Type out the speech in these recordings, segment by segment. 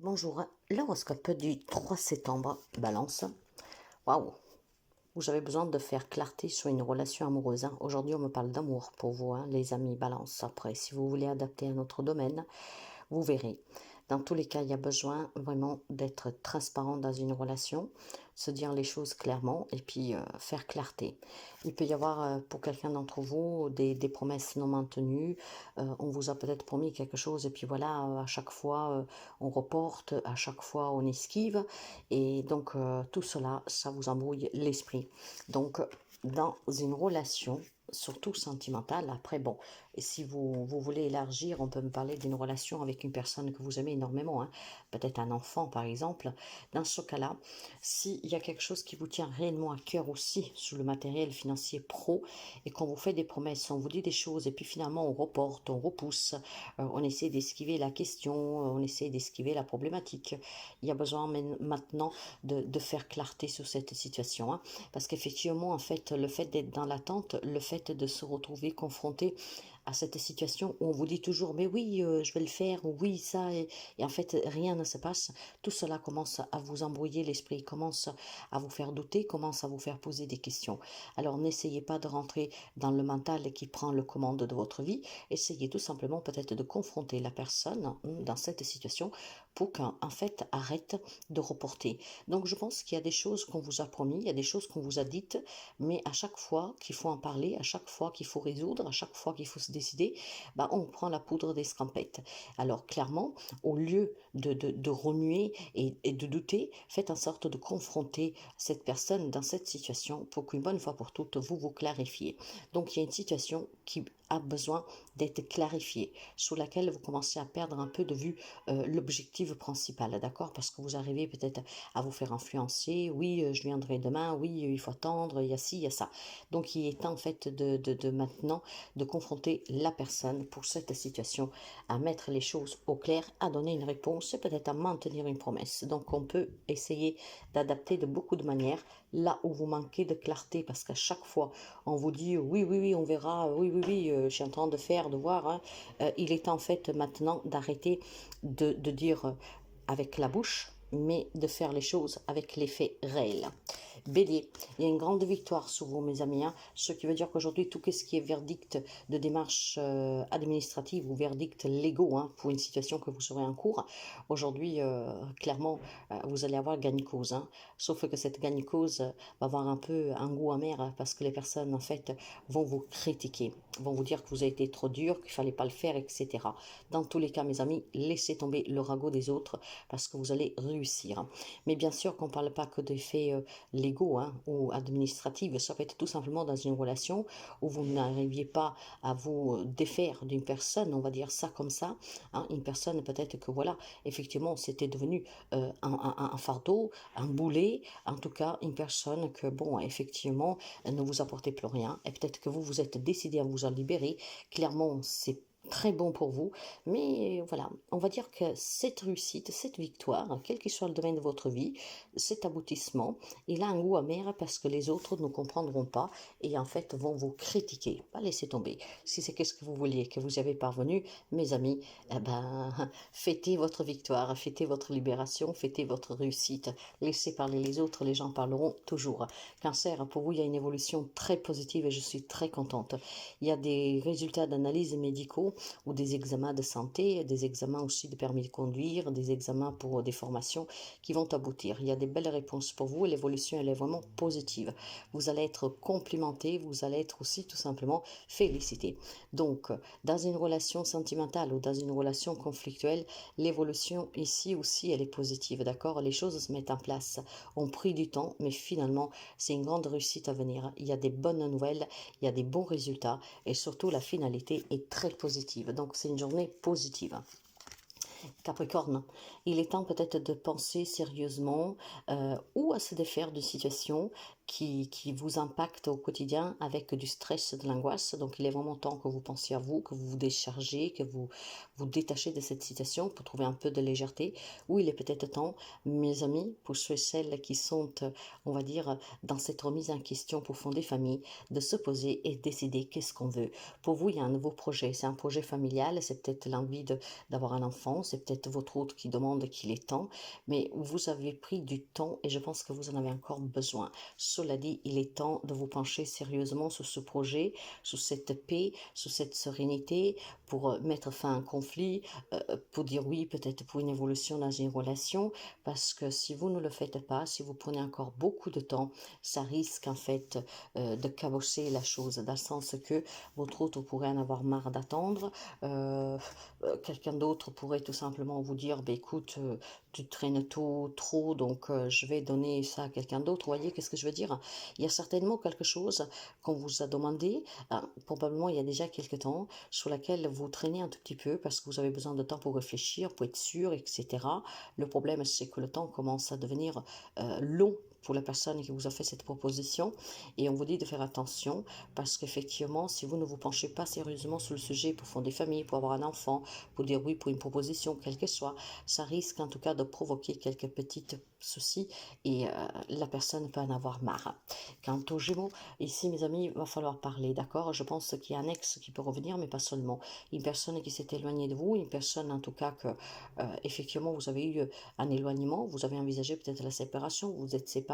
Bonjour, l'horoscope du 3 septembre, Balance. Waouh, vous avez besoin de faire clarté sur une relation amoureuse, hein. Aujourd'hui, on me parle d'amour pour vous, hein, les amis Balance. Après, si vous voulez adapter un autre domaine, vous verrez. Dans tous les cas, il y a besoin vraiment d'être transparent dans une relation, se dire les choses clairement et puis faire clarté. Il peut y avoir pour quelqu'un d'entre vous des promesses non maintenues. On vous a peut-être promis quelque chose et puis voilà, à chaque fois on reporte, à chaque fois on esquive. Et donc tout cela, ça vous embrouille l'esprit. Donc dans une relation, surtout sentimentale. Après, bon, et si vous voulez élargir, on peut me parler d'une relation avec une personne que vous aimez énormément, hein, peut-être un enfant par exemple. Dans ce cas-là, s'il y a quelque chose qui vous tient réellement à cœur aussi sur le matériel financier pro et qu'on vous fait des promesses, on vous dit des choses et puis finalement on reporte, on repousse, on essaie d'esquiver la question, on essaie d'esquiver la problématique. Il y a besoin maintenant de faire clarté sur cette situation, hein, parce qu'effectivement, en fait, le fait d'être dans l'attente, le fait de se retrouver confronté à cette situation où on vous dit toujours mais oui je vais le faire ou oui ça et en fait rien ne se passe, tout cela commence à vous embrouiller l'esprit, commence à vous faire douter, commence à vous faire poser des questions. Alors n'essayez pas de rentrer dans le mental qui prend le commande de votre vie, essayez tout simplement peut-être de confronter la personne dans cette situation pour qu'en fait arrête de reporter. Donc je pense qu'il y a des choses qu'on vous a promis, il y a des choses qu'on vous a dites, mais à chaque fois qu'il faut en parler, à chaque fois qu'il faut résoudre, à chaque fois qu'il faut se décider, bah, on prend la poudre d'escampette. Alors clairement, au lieu de remuer et de douter, faites en sorte de confronter cette personne dans cette situation pour qu'une bonne fois pour toutes, vous vous clarifiez. Donc il y a une situation qui a besoin d'être clarifiée, sur laquelle vous commencez à perdre un peu de vue l'objectif principal, d'accord? Parce que vous arrivez peut-être à vous faire influencer, oui, je viendrai demain, oui, il faut attendre, il y a ci, il y a ça. Donc il est temps en fait de maintenant de confronter la personne pour cette situation, à mettre les choses au clair, à donner une réponse et peut-être à maintenir une promesse. Donc on peut essayer d'adapter de beaucoup de manières là où vous manquez de clarté, parce qu'à chaque fois on vous dit oui, oui, oui, on verra, oui, oui, oui, je suis en train de faire, de voir, hein. Il est en fait maintenant d'arrêter de dire avec la bouche, mais de faire les choses avec les faits réels. Bélier, il y a une grande victoire sur vous, mes amis, hein, ce qui veut dire qu'aujourd'hui, tout ce qui est verdict de démarche administrative ou verdict légaux, hein, pour une situation que vous serez en cours, aujourd'hui, clairement, vous allez avoir gagne cause, hein. Sauf que cette gagne cause va avoir un peu un goût amer, hein, parce que les personnes, en fait, vont vous critiquer, vont vous dire que vous avez été trop dur, qu'il fallait pas le faire, etc. Dans tous les cas, mes amis, laissez tomber le ragot des autres parce que vous allez réussir. Mais bien sûr qu'on ne parle pas que des faits légaux, hein, ou administratifs. Ça peut être tout simplement dans une relation où vous n'arriviez pas à vous défaire d'une personne, on va dire ça comme ça, hein, une personne peut-être que voilà, effectivement, c'était devenu un fardeau, un boulet, en tout cas une personne que bon, effectivement, ne vous apportait plus rien, et peut-être que vous vous êtes décidé à vous en libérer. Clairement, c'est très bon pour vous, mais voilà, on va dire que cette réussite, cette victoire, quel que soit le domaine de votre vie, cet aboutissement, il a un goût amer parce que les autres ne comprendront pas et en fait vont vous critiquer. Pas laisser tomber. Si c'est qu'est-ce que vous vouliez, que vous y avez parvenu, mes amis, eh ben, fêtez votre victoire, fêtez votre libération, fêtez votre réussite. Laissez parler les autres, les gens parleront toujours. Cancer, pour vous, il y a une évolution très positive et je suis très contente. Il y a des résultats d'analyse médicaux ou des examens de santé, des examens aussi de permis de conduire, des examens pour des formations qui vont aboutir. Il y a des belles réponses pour vous et l'évolution, elle est vraiment positive. Vous allez être complimenté, vous allez être aussi tout simplement félicité. Donc, dans une relation sentimentale ou dans une relation conflictuelle, l'évolution ici aussi, elle est positive, d'accord? Les choses se mettent en place, ont pris du temps, mais finalement, c'est une grande réussite à venir. Il y a des bonnes nouvelles, il y a des bons résultats et surtout la finalité est très positive. Donc, c'est une journée positive. Capricorne, il est temps peut-être de penser sérieusement ou à se défaire d'une situation qui vous impacte au quotidien avec du stress, de l'angoisse. Donc il est vraiment temps que vous pensiez à vous, que vous vous déchargez, que vous vous détachez de cette situation pour trouver un peu de légèreté. Ou il est peut-être temps, mes amis, pour ceux et celles qui sont, on va dire, dans cette remise en question pour fonder famille, de se poser et décider qu'est-ce qu'on veut. Pour vous, il y a un nouveau projet. C'est un projet familial, c'est peut-être l'envie d'avoir un enfant, c'est peut-être votre autre qui demande qu'il est temps, mais vous avez pris du temps et je pense que vous en avez encore besoin. Cela dit, il est temps de vous pencher sérieusement sur ce projet, sur cette paix, sur cette sérénité, pour mettre fin à un conflit, pour dire oui peut-être pour une évolution dans une relation, parce que si vous ne le faites pas, si vous prenez encore beaucoup de temps, ça risque en fait de cabosser la chose, dans le sens que votre autre pourrait en avoir marre d'attendre, quelqu'un d'autre pourrait tout simplement vous dire, bah, écoute, tu traînes tout trop, donc je vais donner ça à quelqu'un d'autre. Vous voyez, qu'est-ce que je veux dire? Il y a certainement quelque chose qu'on vous a demandé, probablement il y a déjà quelques temps, sur laquelle vous traînez un tout petit peu parce que vous avez besoin de temps pour réfléchir, pour être sûr, etc. Le problème, c'est que le temps commence à devenir long pour la personne qui vous a fait cette proposition et on vous dit de faire attention parce qu'effectivement, si vous ne vous penchez pas sérieusement sur le sujet pour fonder famille, pour avoir un enfant, pour dire oui pour une proposition, quelle qu'elle soit, ça risque en tout cas de provoquer quelques petites soucis et la personne peut en avoir marre. Quant aux Gémeaux, ici mes amis, il va falloir parler, d'accord? Je pense qu'il y a un ex qui peut revenir, mais pas seulement. Une personne qui s'est éloignée de vous, une personne en tout cas que effectivement vous avez eu un éloignement, vous avez envisagé peut-être la séparation, vous êtes séparés.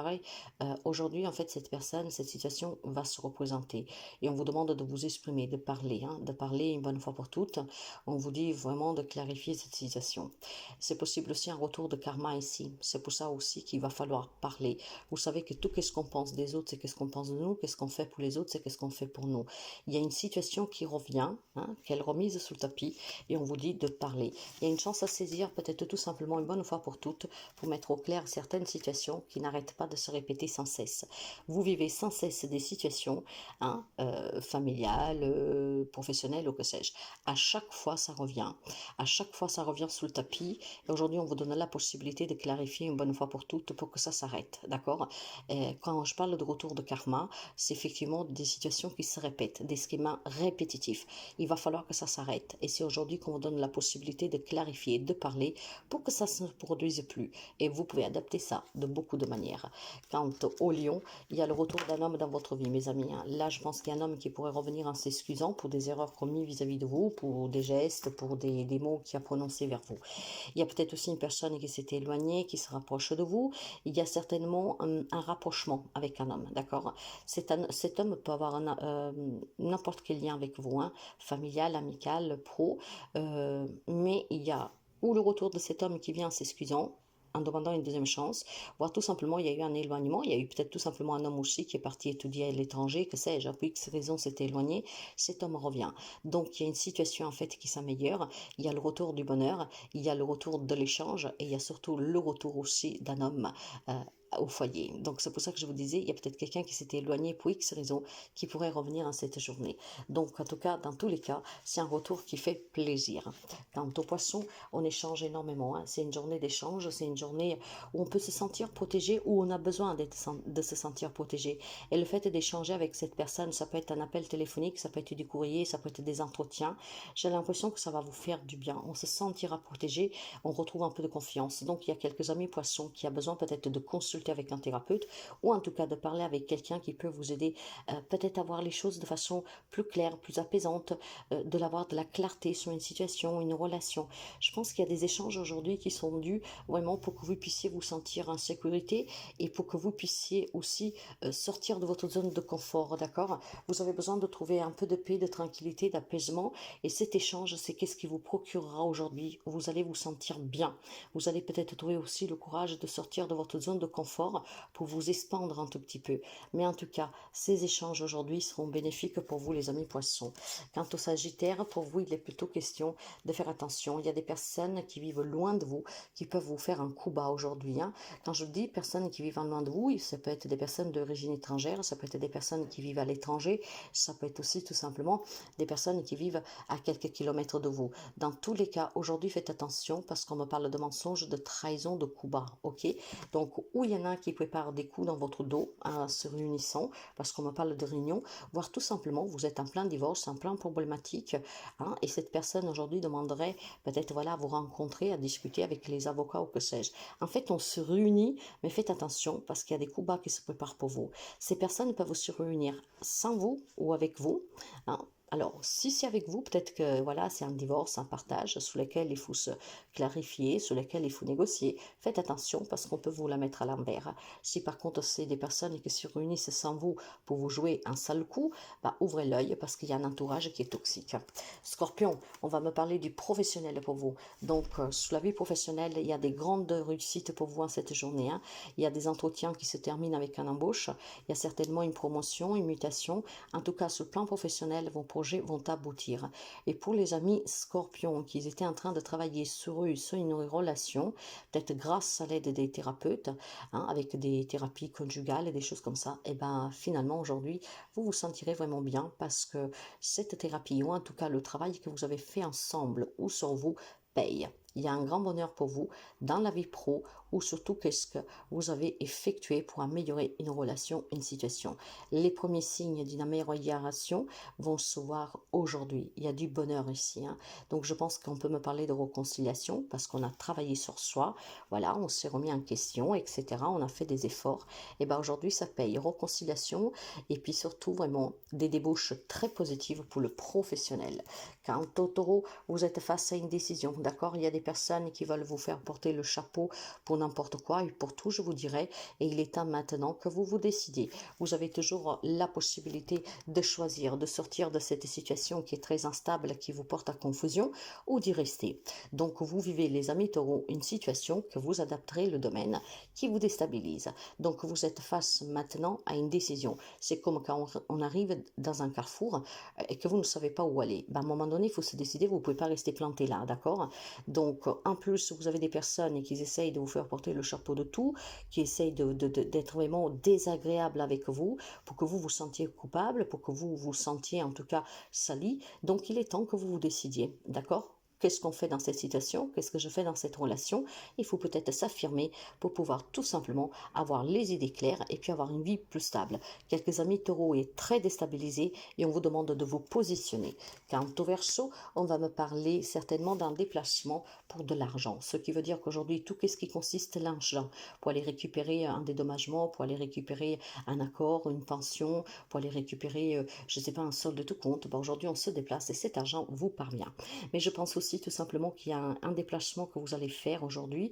Aujourd'hui en fait cette personne, cette situation va se représenter et on vous demande de vous exprimer, de parler une bonne fois pour toutes. On vous dit vraiment de clarifier cette situation. C'est possible aussi un retour de karma ici. C'est pour ça aussi qu'il va falloir parler. Vous savez que tout ce qu'on pense des autres, c'est qu'est-ce qu'on pense de nous. Qu'est-ce qu'on fait pour les autres, c'est qu'est-ce qu'on fait pour nous. Il y a une situation qui revient, qu'elle remise sous le tapis, et on vous dit de parler. Il y a une chance à saisir, peut-être tout simplement une bonne fois pour toutes, pour mettre au clair certaines situations qui n'arrêtent pas de se répéter sans cesse. Vous vivez sans cesse des situations familiales, professionnelles ou que sais-je. À chaque fois, ça revient. À chaque fois, ça revient sous le tapis. Et aujourd'hui, on vous donne la possibilité de clarifier une bonne fois pour toutes pour que ça s'arrête. D'accord? Quand je parle de retour de karma, c'est effectivement des situations qui se répètent, des schémas répétitifs. Il va falloir que ça s'arrête. Et c'est aujourd'hui qu'on vous donne la possibilité de clarifier, de parler pour que ça ne se produise plus. Et vous pouvez adapter ça de beaucoup de manières. Quant au lion, il y a le retour d'un homme dans votre vie, mes amis. Là, je pense qu'il y a un homme qui pourrait revenir en s'excusant pour des erreurs commises vis-à-vis de vous, pour des gestes, pour des mots qu'il a prononcés vers vous. Il y a peut-être aussi une personne qui s'est éloignée, qui se rapproche de vous. Il y a certainement un rapprochement avec un homme, d'accord? Cet homme peut avoir n'importe quel lien avec vous, familial, amical, pro, mais il y a ou le retour de cet homme qui vient en s'excusant, en demandant une deuxième chance, voire tout simplement il y a eu un éloignement, il y a eu peut-être tout simplement un homme aussi qui est parti étudier à l'étranger, que sais-je, pour X raison s'est éloigné, cet homme revient. Donc il y a une situation en fait qui s'améliore, il y a le retour du bonheur, il y a le retour de l'échange et il y a surtout le retour aussi d'un homme au foyer. Donc c'est pour ça que je vous disais, il y a peut-être quelqu'un qui s'était éloigné pour X raison qui pourrait revenir en cette journée. Donc en tout cas, dans tous les cas, c'est un retour qui fait plaisir. Quant aux poissons, on échange énormément. C'est une journée d'échange, c'est une journée où on peut se sentir protégé, où on a besoin de se sentir protégé. Et le fait d'échanger avec cette personne, ça peut être un appel téléphonique, ça peut être du courrier, ça peut être des entretiens. J'ai l'impression que ça va vous faire du bien. On se sentira protégé, on retrouve un peu de confiance. Donc il y a quelques amis poissons qui a besoin peut-être de consulter avec un thérapeute ou en tout cas de parler avec quelqu'un qui peut vous aider peut-être à voir les choses de façon plus claire, plus apaisante, de l'avoir de la clarté sur une situation, une relation. Je pense qu'il y a des échanges aujourd'hui qui sont dus vraiment pour que vous puissiez vous sentir en sécurité et pour que vous puissiez aussi sortir de votre zone de confort, d'accord? Vous avez besoin de trouver un peu de paix, de tranquillité, d'apaisement et cet échange, c'est qu'est-ce qui vous procurera aujourd'hui. Vous allez vous sentir bien. Vous allez peut-être trouver aussi le courage de sortir de votre zone de confort pour vous expandre un tout petit peu. Mais en tout cas, ces échanges aujourd'hui seront bénéfiques pour vous les amis poissons. Quant au Sagittaire, pour vous, il est plutôt question de faire attention. Il y a des personnes qui vivent loin de vous, qui peuvent vous faire un coup bas aujourd'hui. Quand je dis personnes qui vivent loin de vous, ça peut être des personnes d'origine étrangère, ça peut être des personnes qui vivent à l'étranger, ça peut être aussi tout simplement des personnes qui vivent à quelques kilomètres de vous. Dans tous les cas, aujourd'hui, faites attention parce qu'on me parle de mensonges, de trahison, de coup bas, ok? Donc, où il y a y en a qui préparent des coups dans votre dos en se réunissant, parce qu'on me parle de réunion, voire tout simplement, vous êtes en plein divorce, en plein problématique, hein, et cette personne aujourd'hui demanderait peut-être voilà, à vous rencontrer, à discuter avec les avocats ou que sais-je. En fait, on se réunit, mais faites attention parce qu'il y a des coups bas qui se préparent pour vous. Ces personnes peuvent se réunir sans vous ou avec vous, hein. Alors, si c'est avec vous, peut-être que voilà, c'est un divorce, un partage sur lequel il faut se clarifier, sur lequel il faut négocier. Faites attention parce qu'on peut vous la mettre à l'envers. Si par contre c'est des personnes qui se réunissent sans vous pour vous jouer un sale coup, bah, ouvrez l'œil parce qu'il y a un entourage qui est toxique. Scorpion, on va me parler du professionnel pour vous. Donc, sous la vie professionnelle, il y a des grandes réussites pour vous en cette journée, hein. Il y a des entretiens qui se terminent avec une embauche. Il y a certainement une promotion, une mutation. En tout cas, sur le plan professionnel, vos projets vont aboutir. Et pour les amis scorpions qui étaient en train de travailler sur eux, sur une relation, peut-être grâce à l'aide des thérapeutes, hein, avec des thérapies conjugales et des choses comme ça, et ben finalement aujourd'hui, vous vous sentirez vraiment bien parce que cette thérapie, ou en tout cas le travail que vous avez fait ensemble ou sur vous, paye. Il y a un grand bonheur pour vous dans la vie pro ou surtout qu'est-ce que vous avez effectué pour améliorer une relation, une situation. Les premiers signes d'une amélioration vont se voir aujourd'hui. Il y a du bonheur ici, hein. Donc je pense qu'on peut me parler de réconciliation parce qu'on a travaillé sur soi, voilà, on s'est remis en question, etc. On a fait des efforts. Et bien aujourd'hui ça paye. Réconciliation et puis surtout vraiment des débouches très positives pour le professionnel. Quand au taureau, vous êtes face à une décision, d'accord? Il y a des personnes qui veulent vous faire porter le chapeau pour n'importe quoi et pour tout, je vous dirais. Et il est temps maintenant que vous vous décidiez. Vous avez toujours la possibilité de choisir, de sortir de cette situation qui est très instable, qui vous porte à confusion, ou d'y rester. Donc vous vivez, les amis taureaux, une situation que vous adapterez le domaine qui vous déstabilise. Donc vous êtes face maintenant à une décision. C'est comme quand on arrive dans un carrefour et que vous ne savez pas où aller. Ben, à un moment donné, il faut se décider, vous ne pouvez pas rester planté là, d'accord? Donc en plus, vous avez des personnes qui essayent de vous faire porter le chapeau de tout, qui essayent d'être vraiment désagréables avec vous, pour que vous vous sentiez coupable, pour que vous vous sentiez en tout cas sali. Donc il est temps que vous vous décidiez, d'accord? Qu'est-ce qu'on fait dans cette situation? Qu'est-ce que je fais dans cette relation? Il faut peut-être s'affirmer pour pouvoir tout simplement avoir les idées claires et puis avoir une vie plus stable. Quelques amis taureaux est très déstabilisés et on vous demande de vous positionner. Quant au Verseau, on va me parler certainement d'un déplacement pour de l'argent. Ce qui veut dire qu'aujourd'hui, tout ce qui consiste l'argent, pour aller récupérer un dédommagement, pour aller récupérer un accord, une pension, pour aller récupérer, je ne sais pas, un solde de tout compte, ben aujourd'hui on se déplace et cet argent vous parvient. Mais je pense aussi tout simplement qu'il y a un déplacement que vous allez faire aujourd'hui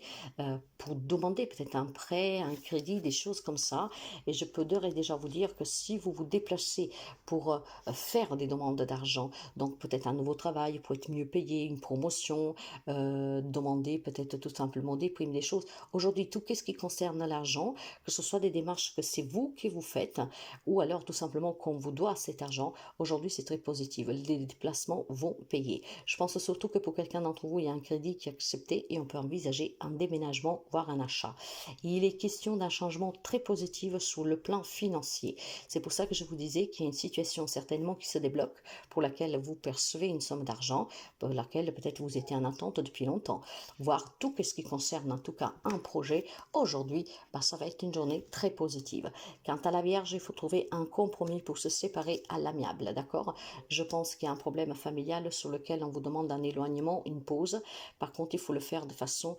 pour demander peut-être un prêt, un crédit, des choses comme ça. Et je peux d'ores et déjà vous dire que si vous vous déplacez pour faire des demandes d'argent, donc peut-être un nouveau travail pour être mieux payé, une promotion, demander peut-être tout simplement des primes, des choses. Aujourd'hui, tout ce qui concerne l'argent, que ce soit des démarches que c'est vous qui vous faites, ou alors tout simplement qu'on vous doit cet argent, aujourd'hui c'est très positif. Les déplacements vont payer. Je pense surtout que pour quelqu'un d'entre vous, il y a un crédit qui est accepté et on peut envisager un déménagement, voire un achat. Il est question d'un changement très positif sur le plan financier. C'est pour ça que je vous disais qu'il y a une situation certainement qui se débloque, pour laquelle vous percevez une somme d'argent, pour laquelle peut-être vous étiez en attente depuis longtemps. Voir tout ce qui concerne en tout cas un projet, aujourd'hui, bah, ça va être une journée très positive. Quant à la Vierge, il faut trouver un compromis pour se séparer à l'amiable, d'accord? Je pense qu'il y a un problème familial sur lequel on vous demande un éloignement, une pause. Par contre, il faut le faire de façon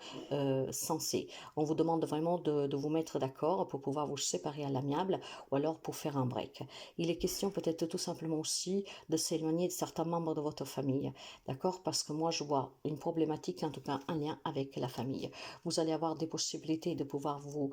sensée. On vous demande vraiment de vous mettre d'accord pour pouvoir vous séparer à l'amiable ou alors pour faire un break. Il est question peut-être tout simplement aussi de s'éloigner de certains membres de votre famille, d'accord? Parce que moi, je vois une problématique, en tout cas un lien avec la famille. Vous allez avoir des possibilités de pouvoir vous,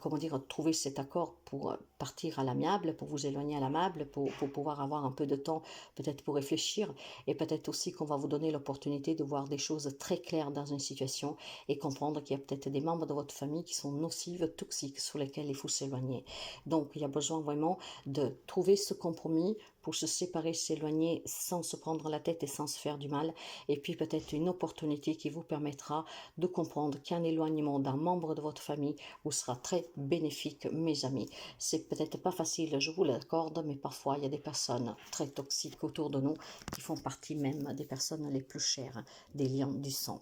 comment dire, trouver cet accord pour partir à l'amiable, pour vous éloigner à l'amiable, pour pouvoir avoir un peu de temps peut-être pour réfléchir et peut-être aussi qu'on va vous donner l'opportunité de voir des choses très claires dans une situation et comprendre qu'il y a peut-être des membres de votre famille qui sont nocives, toxiques, sur lesquels il faut s'éloigner. Donc, il y a besoin vraiment de trouver ce compromis pour se séparer, s'éloigner sans se prendre la tête et sans se faire du mal. Et puis peut-être une opportunité qui vous permettra de comprendre qu'un éloignement d'un membre de votre famille vous sera très bénéfique, mes amis. C'est peut-être pas facile, je vous l'accorde, mais parfois il y a des personnes très toxiques autour de nous qui font partie même des personnes les plus chères, des liens du sang.